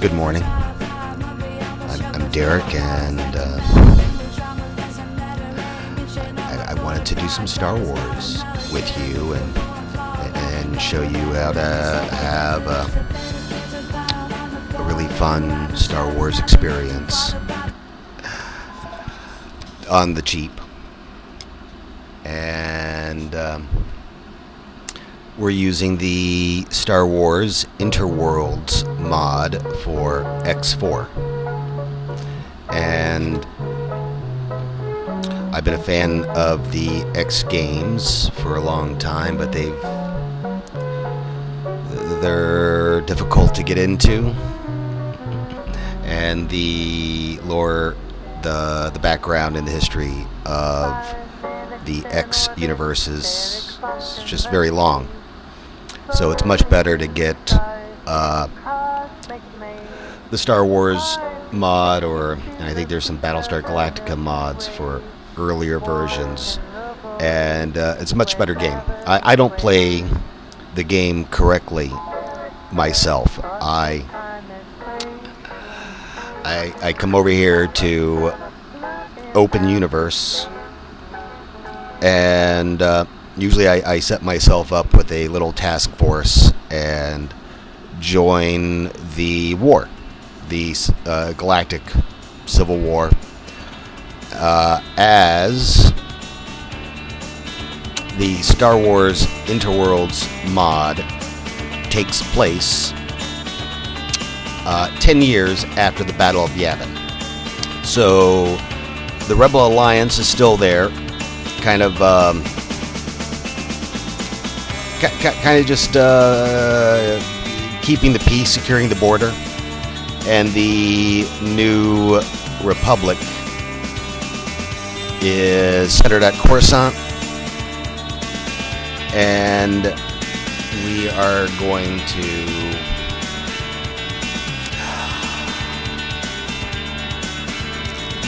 Good morning. I'm Derek, and I wanted to do some Star Wars with you and show you how to have a really fun Star Wars experience on the cheap. And we're using the Star Wars Interworlds mod for X4. And I've been a fan of the X games for a long time, but they're difficult to get into. And the lore, the background and the history of the X universe is just very long. So it's much better to get the Star Wars mod, and I think there's some Battlestar Galactica mods for earlier versions, and it's a much better game. I don't play the game correctly myself. I come over here to Open Ubiverse, and usually I set myself up with a little task force and join the war, the Galactic Civil War, as the Star Wars Interworlds mod takes place 10 years after the Battle of Yavin. So the Rebel Alliance is still there, kind of just keeping the peace, securing the border, and the New Republic is centered at Coruscant, and we are going to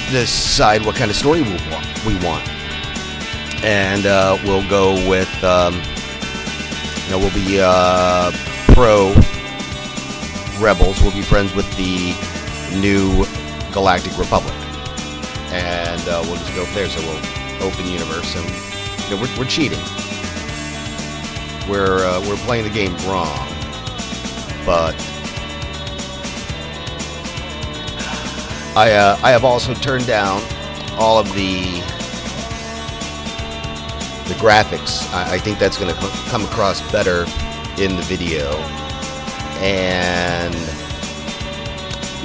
decide what kind of story we want. And we'll go with, we'll be pro rebels. We'll be friends with the New Galactic Republic, and we'll just go from there. So we'll Open Ubiverse, and we're cheating. We're playing the game wrong, but I have also turned down all of the graphics. I think that's going to come across better in the video. And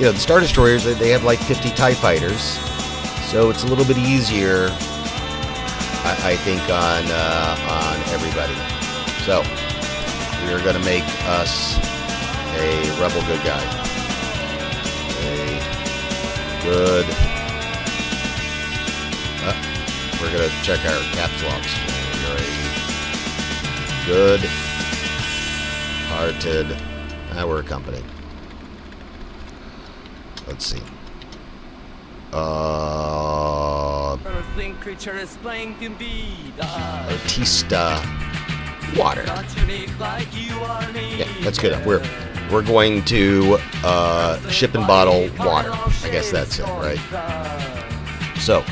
the Star Destroyers, they have like 50 TIE fighters, so it's a little bit easier, I think, on everybody. So we are going to make us a rebel good guy, we're going to check our caps locks. You're a good-hearted. We're a company. Let's see. Earthling creature is playing Artista water. Yeah, that's good. We're going to ship and bottle water. I guess that's it, right? So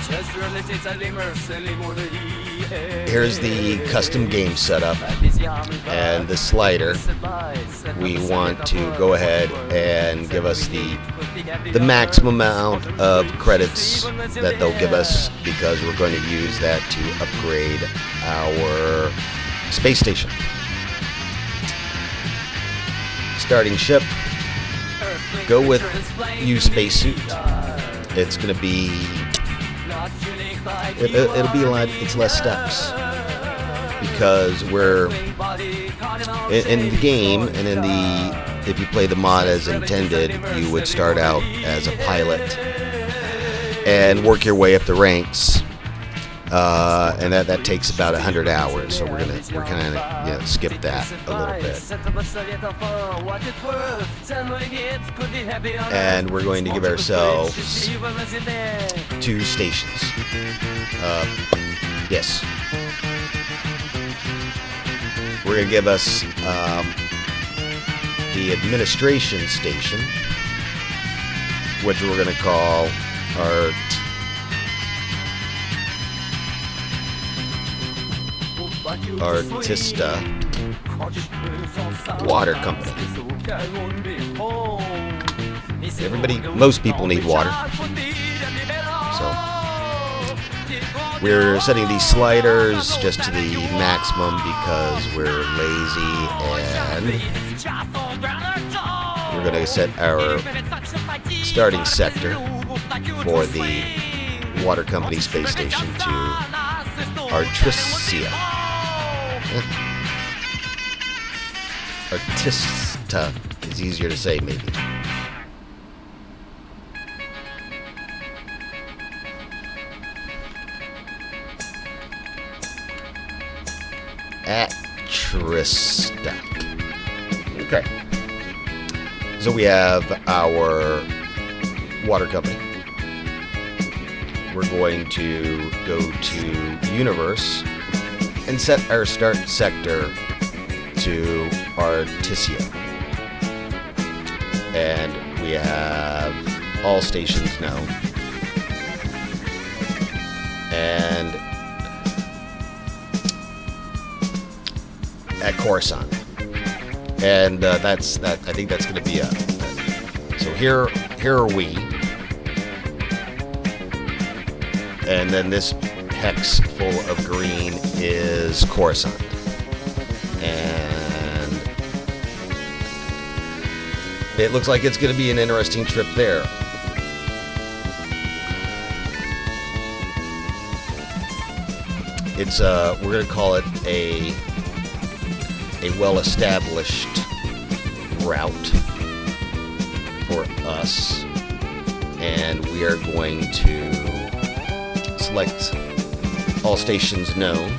here's the custom game setup and the slider. We want to go ahead and give us the maximum amount of credits that they'll give us, because we're going to use that to upgrade our space station. Starting ship. Go with use spacesuit. It's going to be it'll be a lot. It's less steps, because we're in the game, and if you play the mod as intended, you would start out as a pilot and work your way up the ranks, and that takes about 100 hours. So we're kind of skip that a little bit, and we're going to give ourselves 2 stations. Yes, we're going to give us the administration station, which we're going to call our Artista Water Company. Most people need water. So we're setting these sliders just to the maximum because we're lazy, and we're going to set our starting sector for the water company space station to Artista. Artista is easier to say, maybe. Artista. Okay. So we have our water company. We're going to go to Universe and set our start sector to Artisia. And we have all stations now. And at Coruscant. And that's that. I think that's going to be a. So here are we. And then this hex full of green is Coruscant. And it looks like it's going to be an interesting trip there. It's we're going to call it a well-established route for us, and we are going to select all stations known,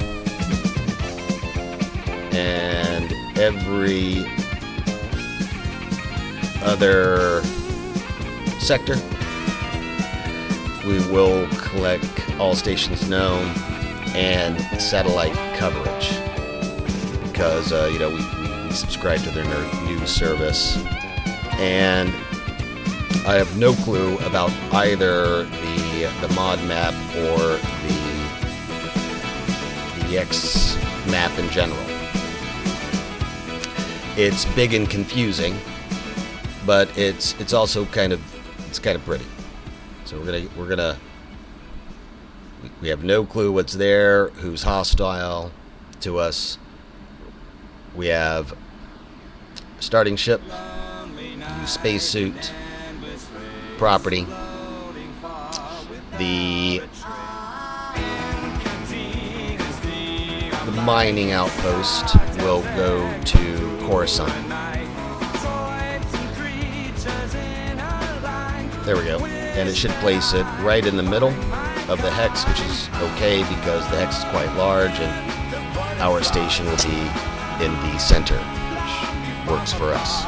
and every other sector we will collect all stations known and satellite coverage, because we subscribe to their news service, and I have no clue about either the mod map or the X map in general. It's big and confusing, but it's also kind of pretty. So we have no clue what's there, who's hostile to us. We have starting ship, spacesuit, property. The mining outpost will go to Coruscant. There we go. And it should place it right in the middle of the hex, which is okay because the hex is quite large, and our station will be in the center, which works for us.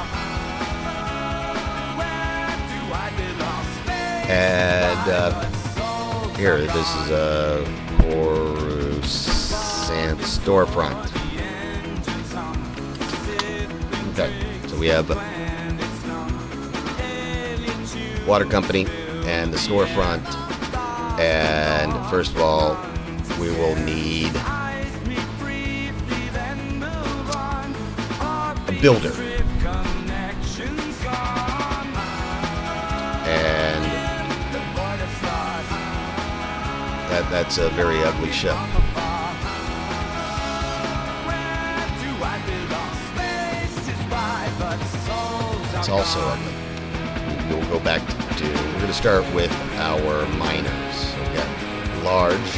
And here, this is a Coruscant storefront. Okay, so we have water company and the storefront. And first of all, we will need a builder. And that's a very ugly ship. It's also ugly. We'll go back to, we're going to start with our miners. So we got large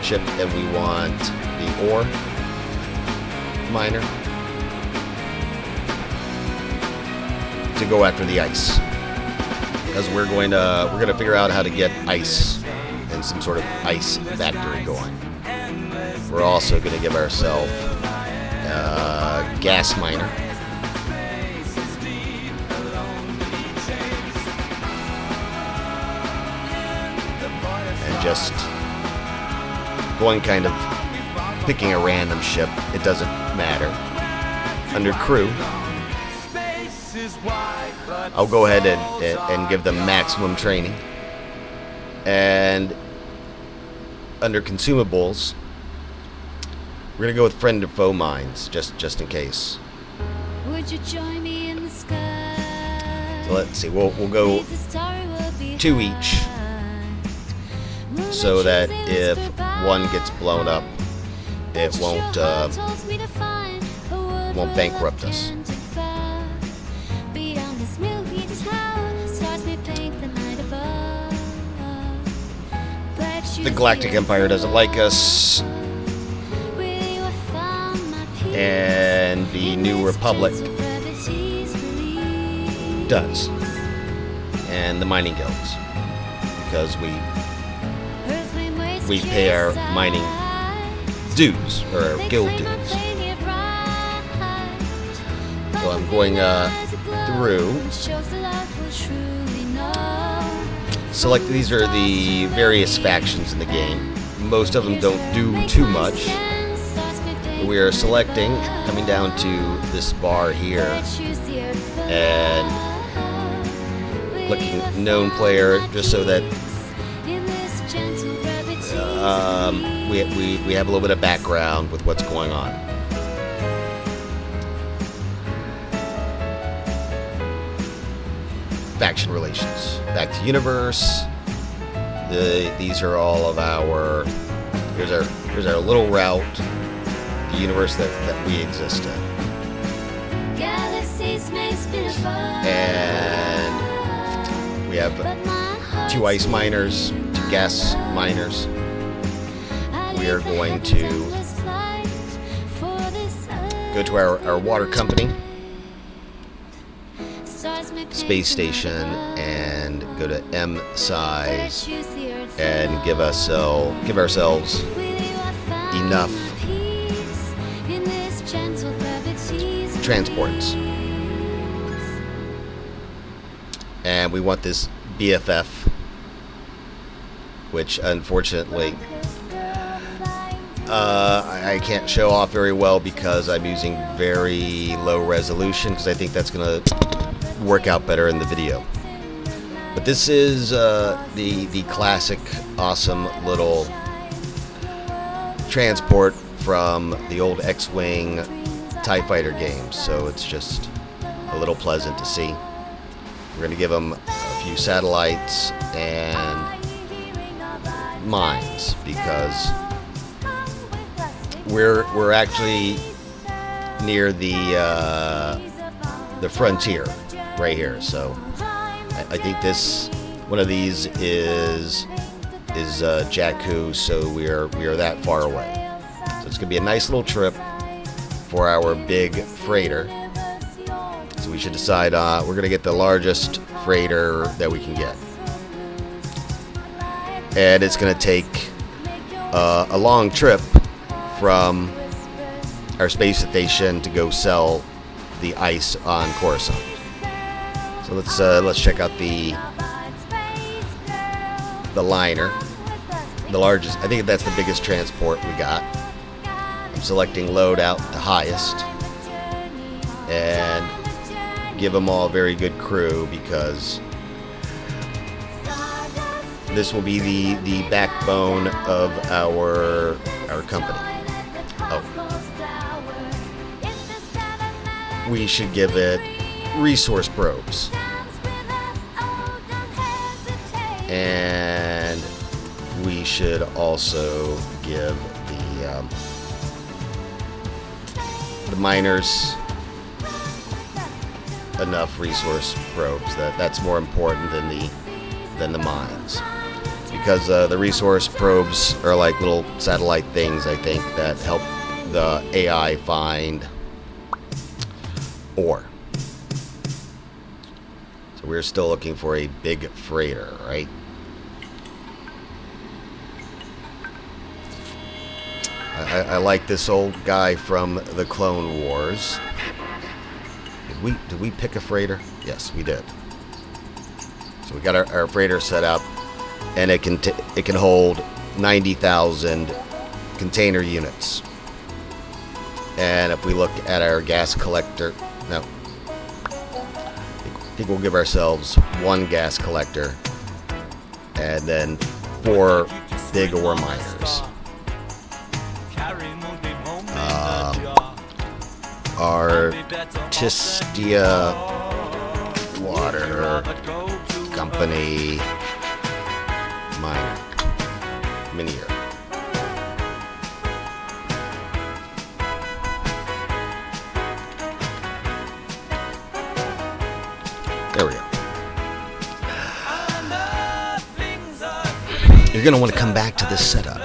ship, and we want the ore miner to go after the ice, because we're going to figure out how to get ice and some sort of ice factory going. We're also going to give ourselves a gas miner. And just going kind of picking a random ship. It doesn't matter. Under crew, I'll go ahead and give them maximum training. And under consumables, we're gonna go with friend or foe mines, just in case. Would you join me in the sky? So let's see. We'll go 2 each, so that if one gets blown up, it won't bankrupt us. The Galactic Empire doesn't like us, and the New Republic does, and the mining guilds, because we pay our mining dues, or our guild dues. So I'm going through. Select, these are the various factions in the game. Most of them don't do too much. We are selecting, coming down to this bar here, and clicking known player, just so that we have a little bit of background with what's going on. Faction relations. Back to universe. These are all of our. Here's our little route. The universe that we exist in. And we have 2 ice miners, 2 gas miners. We are going to go to our water company, space station, and go to M size and give ourselves enough transports. And we want this BFF, which unfortunately I can't show off very well because I'm using very low resolution, because I think that's going to work out better in the video. But this is the classic awesome little transport from the old X-Wing TIE Fighter games, so it's just a little pleasant to see. We're going to give them a few satellites and mines, because we're actually near the frontier right here. So I think one of these is Jakku, so we are that far away. So it's gonna be a nice little trip for our big freighter. So we should decide we're gonna get the largest freighter that we can get, and it's gonna take a long trip from our space station to go sell the ice on Coruscant. So let's check out the liner, the largest. I think that's the biggest transport we got. I'm selecting load out to highest and give them all very good crew, because this will be the backbone of our company. Oh, we should give it resource probes, and we should also give the miners enough resource probes. That's more important than the mines, because the resource probes are like little satellite things, I think, that help the AI find ore. So we're still looking for a big freighter, right? I like this old guy from the Clone Wars. Did we pick a freighter? Yes, we did. So we got our freighter set up, and it can hold 90,000 container units. And if we look at our gas collector, no, think we'll give ourselves 1 gas collector and then 4 big ore miners. Artistia Water Company miner. Minier. There we go. You're going to want to come back to this setup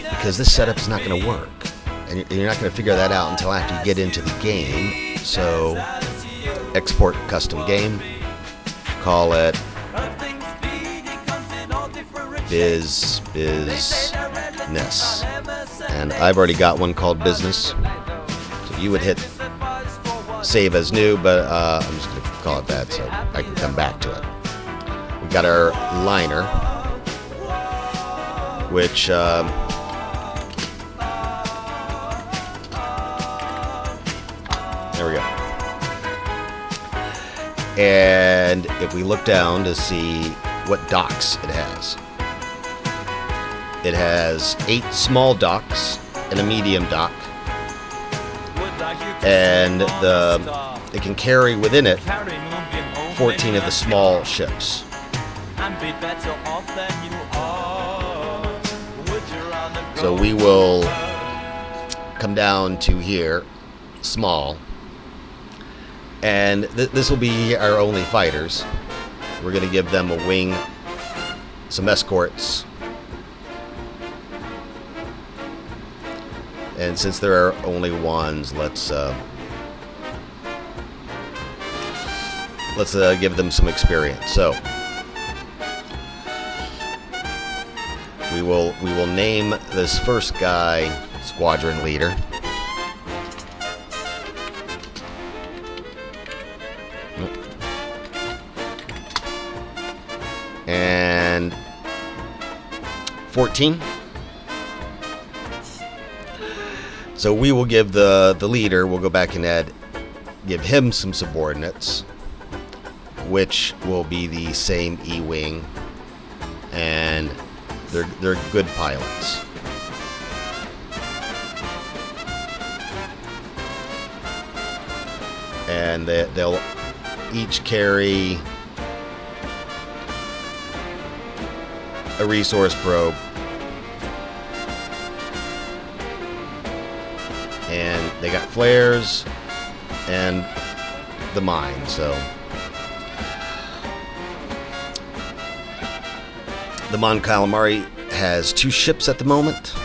because this setup is not going to work. And you're not going to figure that out until after you get into the game. So, export custom game. Call it business. And I've already got one called business. So you would hit save as new, but I'm just going to call it that so I can come back to it. We got our liner, which there we go. And if we look down to see what docks it has 8 small docks and a medium dock, and it can carry within it 14 of the small ships. So we will come down to here, small, and this will be our only fighters. We're going to give them a wing, some escorts, and since there are only ones, let's give them some experience. So we will name this first guy Squadron Leader. And 14. So we will give the leader, we'll go back and give him some subordinates, which will be the same E-Wing, and they're good pilots. And they'll each carry a resource probe, and they got flares and the mine. So the Mon Calamari has 2 ships at the moment,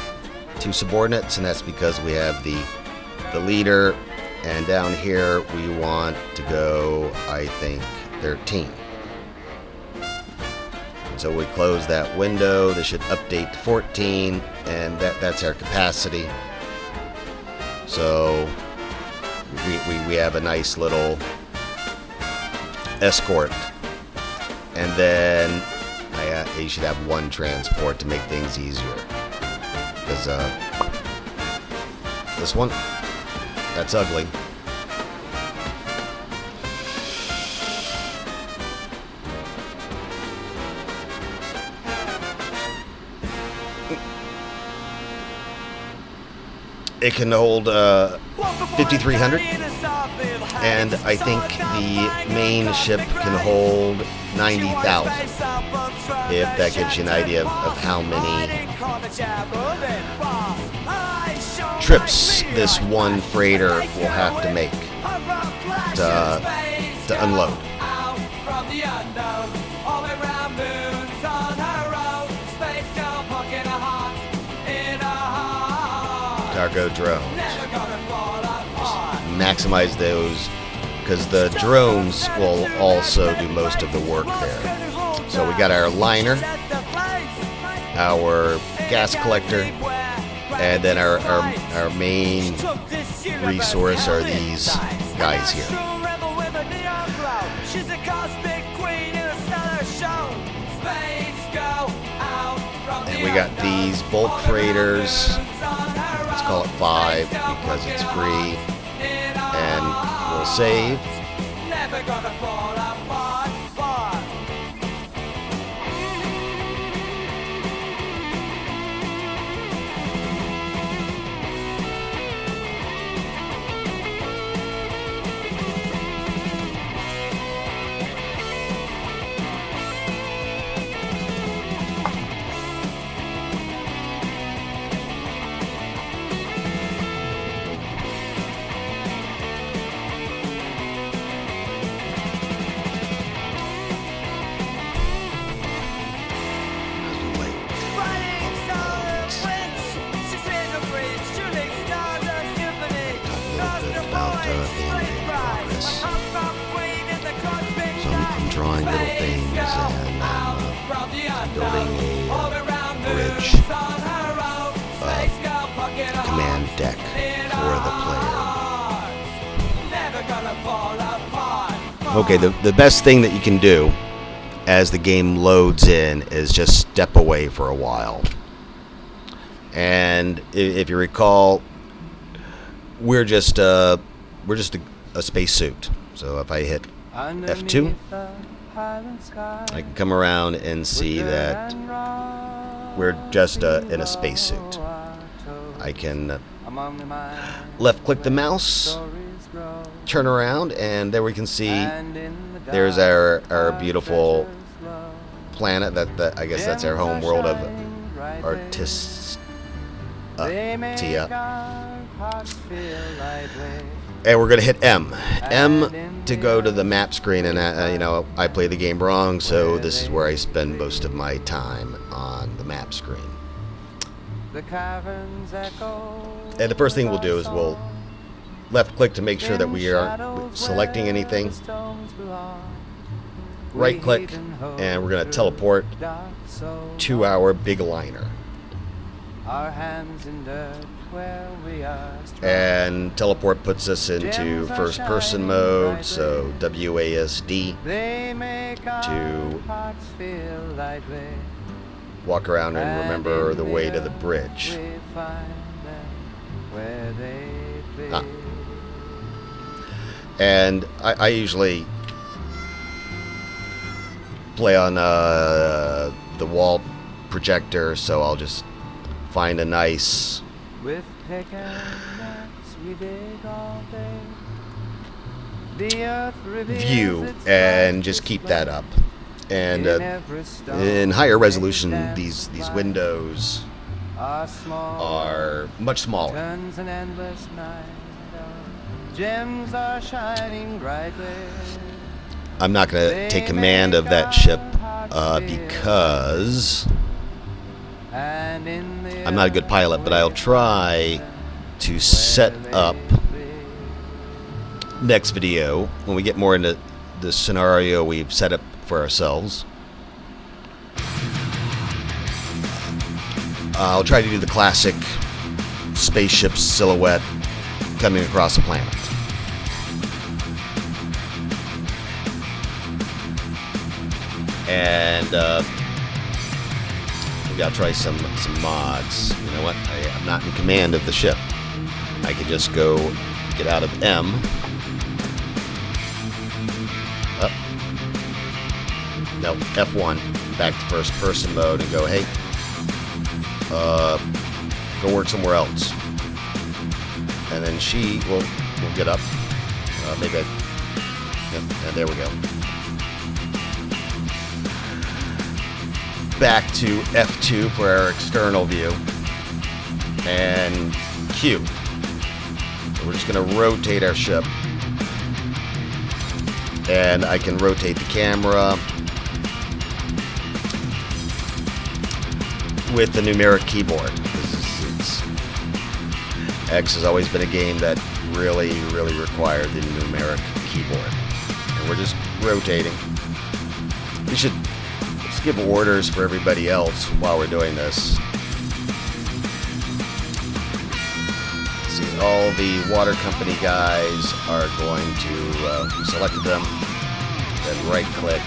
2 subordinates, and that's because we have the leader, and down here we want to go, I think, 13. So we close that window. This should update to 14, and that's our capacity. So we have a nice little escort, and then you should have 1 transport to make things easier. Because this one, that's ugly. It can hold 5,300, and I think the main ship can hold 90,000. If that gives you an idea of how many trips this one freighter will have to make to unload. Cargo drones. Just maximize those, because the drones will also do most of the work there. So we got our liner, our gas collector, and then our main resource are these guys here. And we got these bulk freighters. Let's call it 5 because it's free, and we'll save. drawing little things, and I'm building a bridge, command deck for the player. Okay, the best thing that you can do as the game loads in is just step away for a while. And if you recall, we're just a spacesuit. So if I hit F2, I can come around and see that we're just in a spacesuit. I can left click the mouse, turn around, and there we can see there's our beautiful planet. That I guess that's our home world of Artistia. And we're gonna hit M to go to the map screen. And I play the game wrong, so this is where I spend most of my time, on the map screen. And the first thing we'll do is we'll left click to make sure that we aren't selecting anything. Right click, and we're going to teleport to our big liner. And teleport puts us into first person mode, so WASD to walk around and remember the way to the bridge. And I usually play on the wall projector, so I'll just find a nice view and just keep that up. And in higher resolution, these windows are much smaller. I'm not going to take command of that ship because I'm not a good pilot, but I'll try to set up next video when we get more into the scenario we've set up for ourselves. I'll try to do the classic spaceship silhouette coming across the planet. And maybe I'll try some mods. You know what? I'm not in command of the ship. I could just go get out of M. No, F1, back to first person mode, and go, hey, go work somewhere else. And then she will get up. Maybe and there we go. Back to F2 for our external view. And Q. So we're just going to rotate our ship. And I can rotate the camera with the numeric keyboard. X has always been a game that really required the numeric keyboard. And we're just rotating. We should just give orders for everybody else while we're doing this. See, all the water company guys are going to select them, then right click,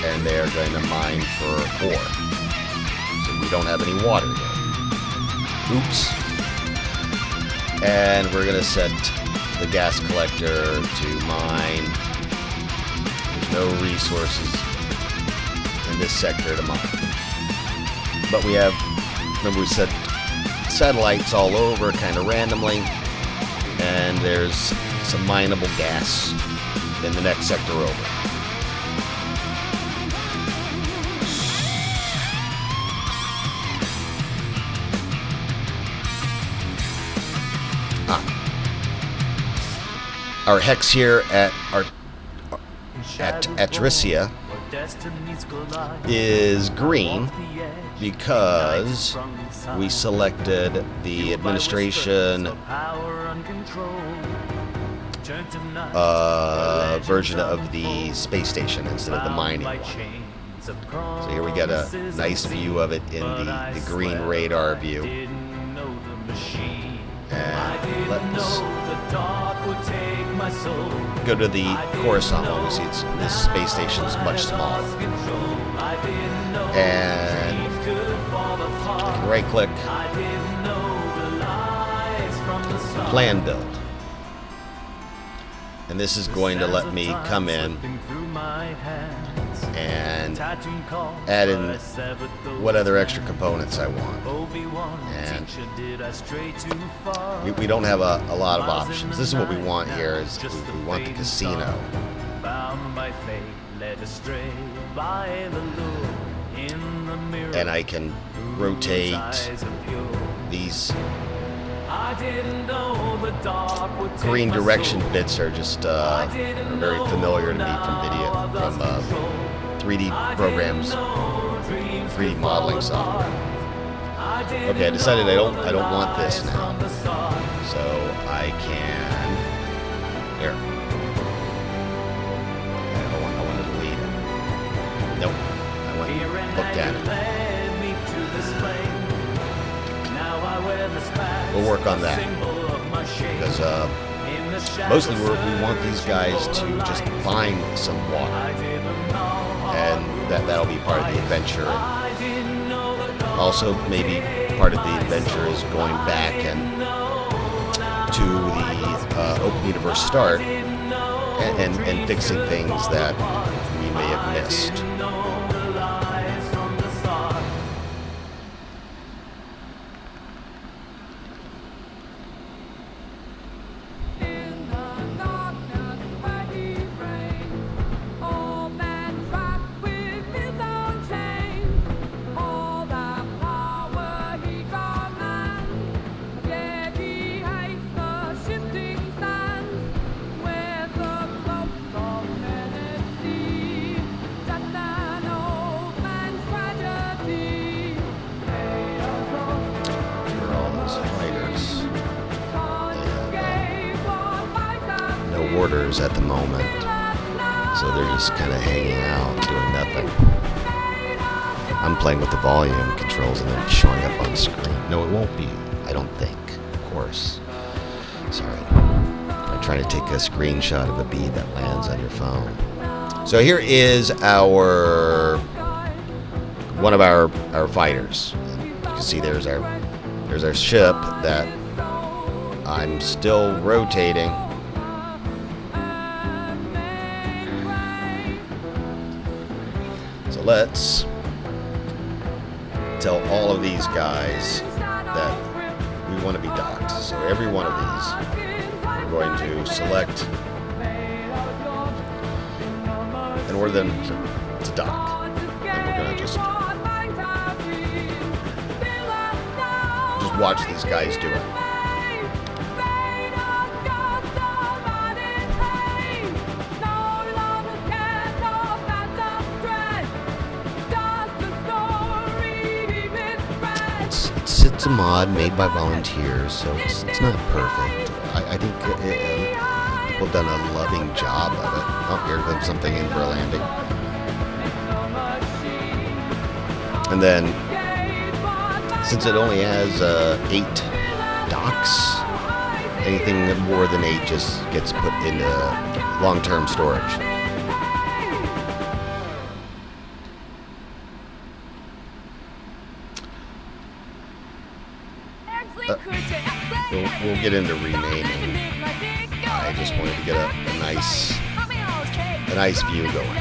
and they're going to mine for ore. We don't have any water here. Oops. And we're going to set the gas collector to mine. There's no resources in this sector to mine. But we have, remember we set satellites all over kind of randomly. And there's some mineable gas in the next sector over. Our hex here at Atricia is green because we selected the administration version of the space station instead of the mining one. So here we got a nice view of it in the green radar view. And let's go to the Coruscant one. We see this space station is much smaller. And I can right click, plan build. And this is going to let me come in and add in what other extra components I want. And we don't have a lot of options. This is what we want here, is we want the casino. And I can rotate these green direction bits are just are very familiar to me from 3D programs, 3D modeling software. Okay, I decided I don't want this now, so I can here. I want to delete it. Nope, I went and looked at it. We'll work on that because mostly we want these guys to just find some water, and that'll be part of the adventure. Also, maybe part of the adventure is going back and to the Open Ubiverse start and fixing things that we may have missed. Orders at the moment, so they're just kind of hanging out doing nothing. I'm playing with the volume controls and they're showing up on screen. No, it won't be, I don't think, of course. Sorry, I'm trying to take a screenshot of a bead that lands on your phone. So here is one of our fighters. And you can see there's our ship that I'm still rotating. Let's tell all of these guys that we want to be docked. So every one of these, we're going to select and order them to dock. And we're going to just watch these guys do it. It's a mod made by volunteers, so it's not perfect. I think people have done a loving job of it. Oh, here comes something in for a landing. And then, since it only has 8 docks, anything more than 8 just gets put into long-term storage. We'll get into renaming. I just wanted to get a nice view going.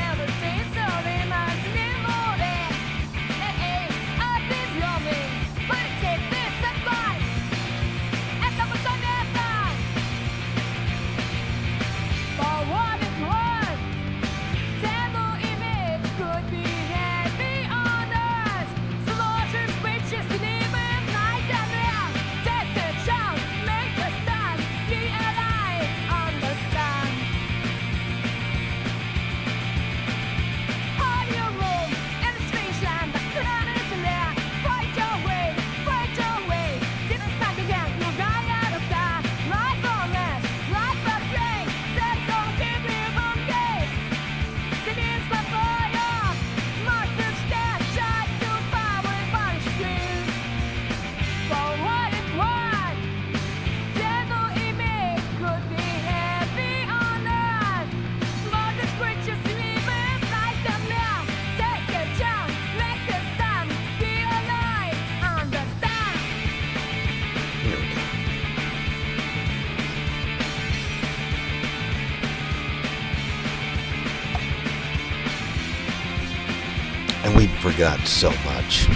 And we forgot so much.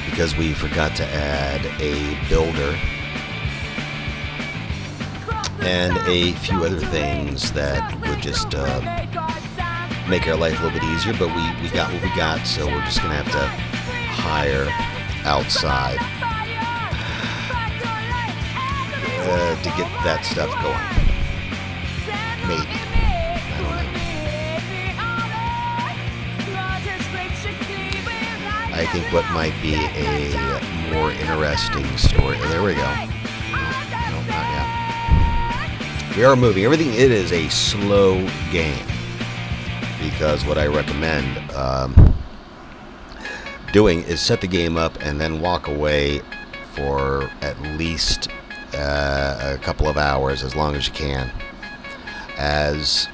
Because we forgot to add a builder and a few other things that would just make our life a little bit easier, but we got what we got, so we're just going to have to hire outside to get that stuff going. Maybe. I don't know. I think what might be a more interesting story. Oh, there we go. No, not yet. We are moving. Everything, it is a slow game. Because what I recommend doing is set the game up and then walk away for at least a couple of hours, as long as you can, as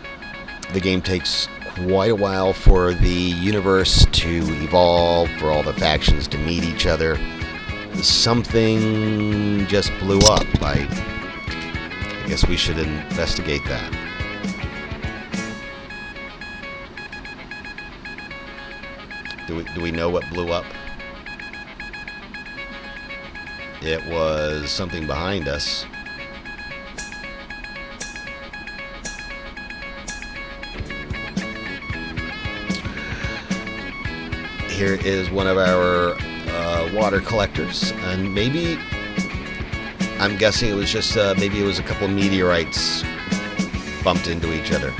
the game takes quite a while for the universe to evolve, for all the factions to meet each other. Something just blew up. I guess we should investigate that. Do we know what blew up? It was something behind us. Here is one of our water collectors, and maybe, I'm guessing it was just maybe it was a couple of meteorites bumped into each other.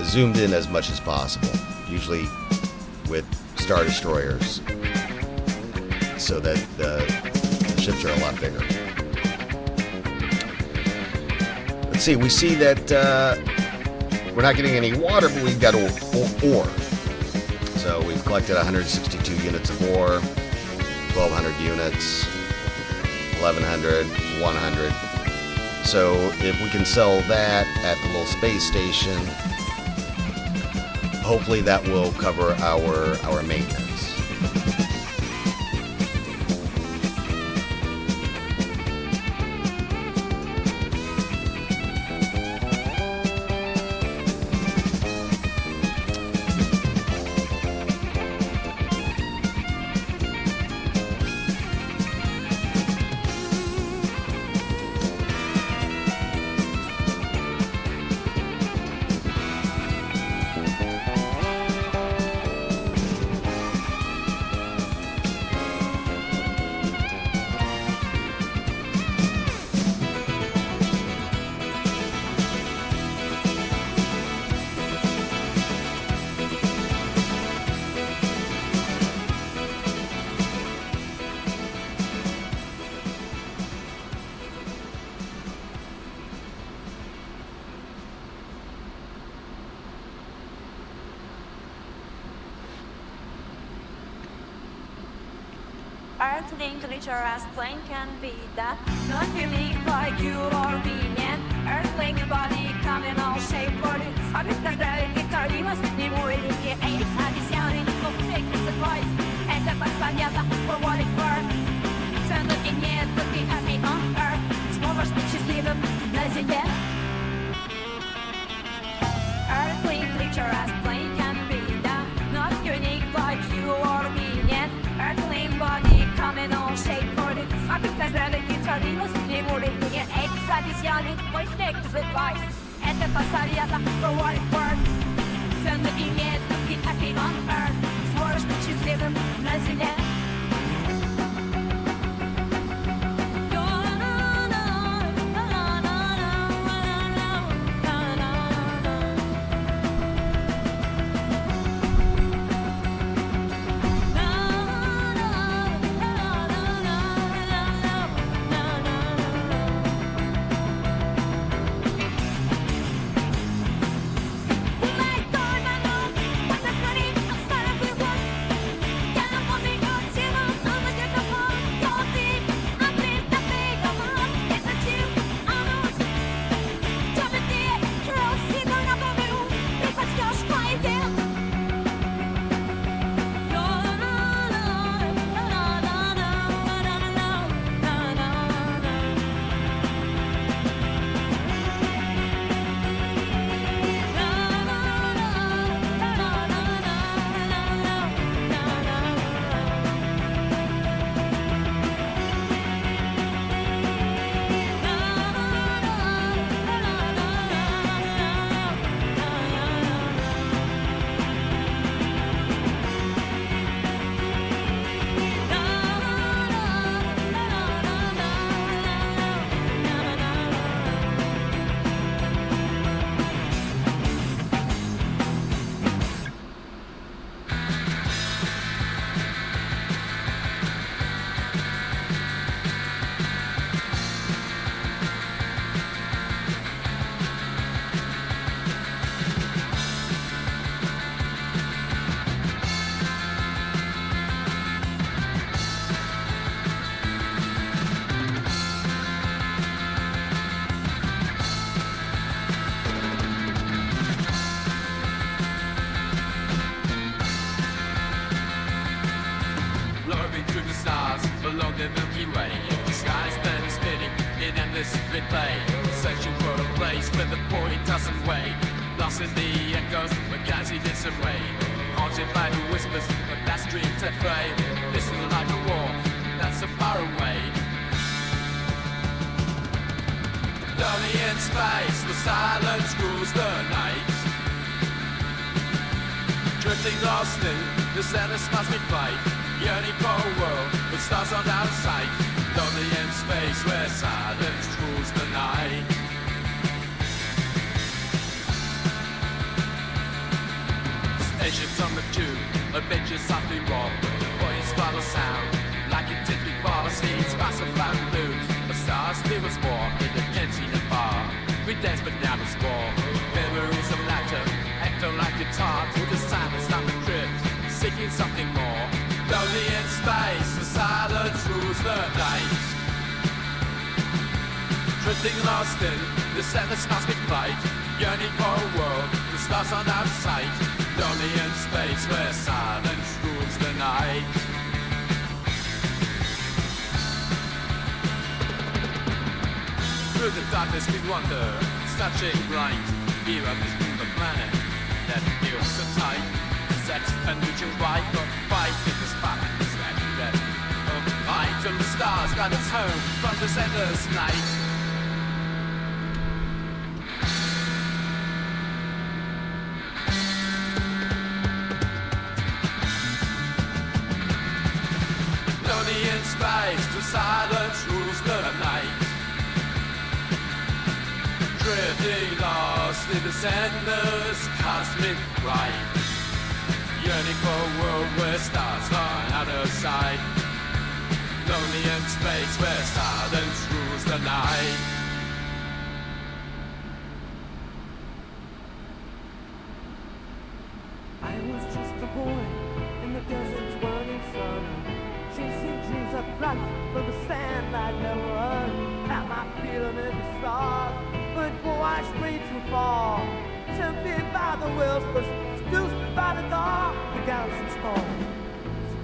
Zoomed in as much as possible, usually with Star Destroyers, so that the ships are a lot bigger. Let's see, we see that we're not getting any water, but we've got ore. So we've collected 162 units of ore, 1,200 units, 1,100, 100. So if we can sell that at the little space station, hopefully that will cover our maintenance. Earthling creature as plain can be that. Not unique like you or me, and Earthling body come in all shape or it. Habitat that it arrivas, ni morir que es adicione, conflict is advice, and the pasanyata for what it's worth. Send it in yet, looking at me on earth. Smaller species leave them, lazy death. Earthling creature as plain can be that. Not unique like you or me, and Earthling body come in all shape for it. Habitat that it arrivas, ni morir que es adicione, conflict is advice, and the pasanyata for what it's worth. Send it in yet, looking at me on earth. Smaller species leave them, lazy death. What the the Milky Way. The sky's then spinning in endless replay, searching for a place where the point doesn't wane. Lost in the echoes, but galaxy distant way. Haunted by the whispers of that stream to fray. Listen like a war that's so far away. Lonely in space, the silence rules the night. Drifting lost in this endless cosmic flight. Yearning for a world with stars on our sight. Lonely in space where silence rules the night. Spaceships on the tube, adventures softly roll. Voice follow sound, like it did before. Seeds pass of loud blues. The stars leave us more in the canteen and bar. We dance but now it's war. Memories of laughter echo like guitar through the silence down the crypt, seeking something more. Lonely in space, the silence rules the night. Drifting lost in this endless cosmic flight. Yearning for a world, the stars on our sight. Lonely in space where silence rules the night. Through the darkness we wander, searching blind. Here on this the planet that feels so tight. Sex and reaching right, but fight in the spot. That of light till the stars guide us home from this endless night. Lonely in space, the silence rules the night. Drifting lost in this endless cosmic ride. Yearning for a world where stars are out of sight. Lonely in space where silence rules the night. I was just a boy in the desert's burning sun, chasing dreams of flight from the sand I'd never run. Had my feeling in the stars, but boy, I strayed too far. Tempted by the whispers, seduced by the dark. The galaxy's storm,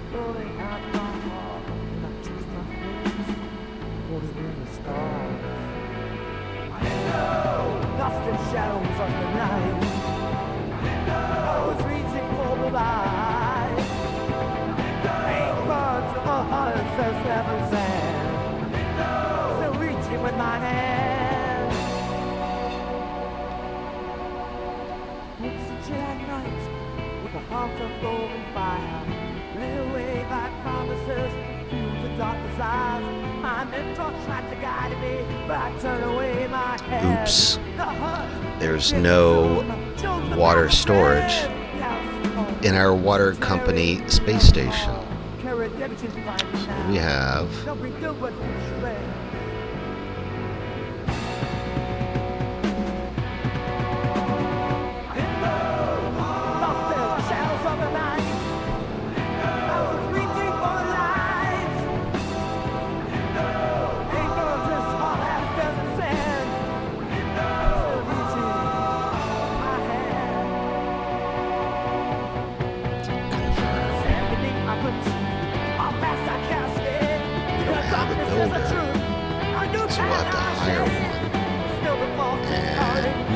spilling out my heart, and I choose my friends for the near stars. Lost in shadows of the night, I was reaching for the light. Ain't birds of a heart says heaven's sand, still reaching with my hand. It's a July night with a heart of golden fire, lit away by promises, fueled the dark desires. My mentor tried to guide me, but I turned away my head. Oops. There's no water storage in our water company space station. So we have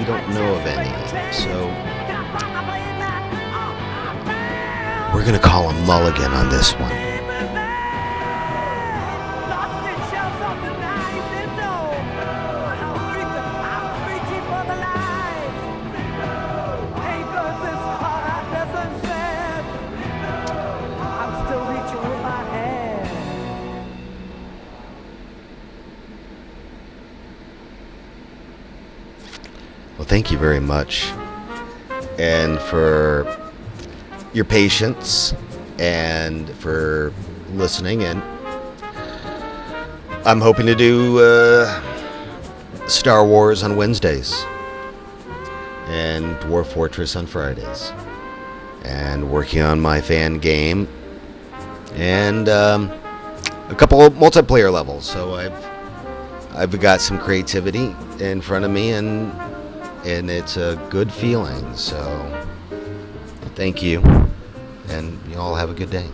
don't know of any, so we're gonna call a mulligan on this one. Well, thank you very much, and for your patience, and for listening. And I'm hoping to do Star Wars on Wednesdays, and Dwarf Fortress on Fridays, and working on my fan game, and a couple of multiplayer levels. So I've got some creativity in front of me, and it's a good feeling. So thank you, and you all have a good day.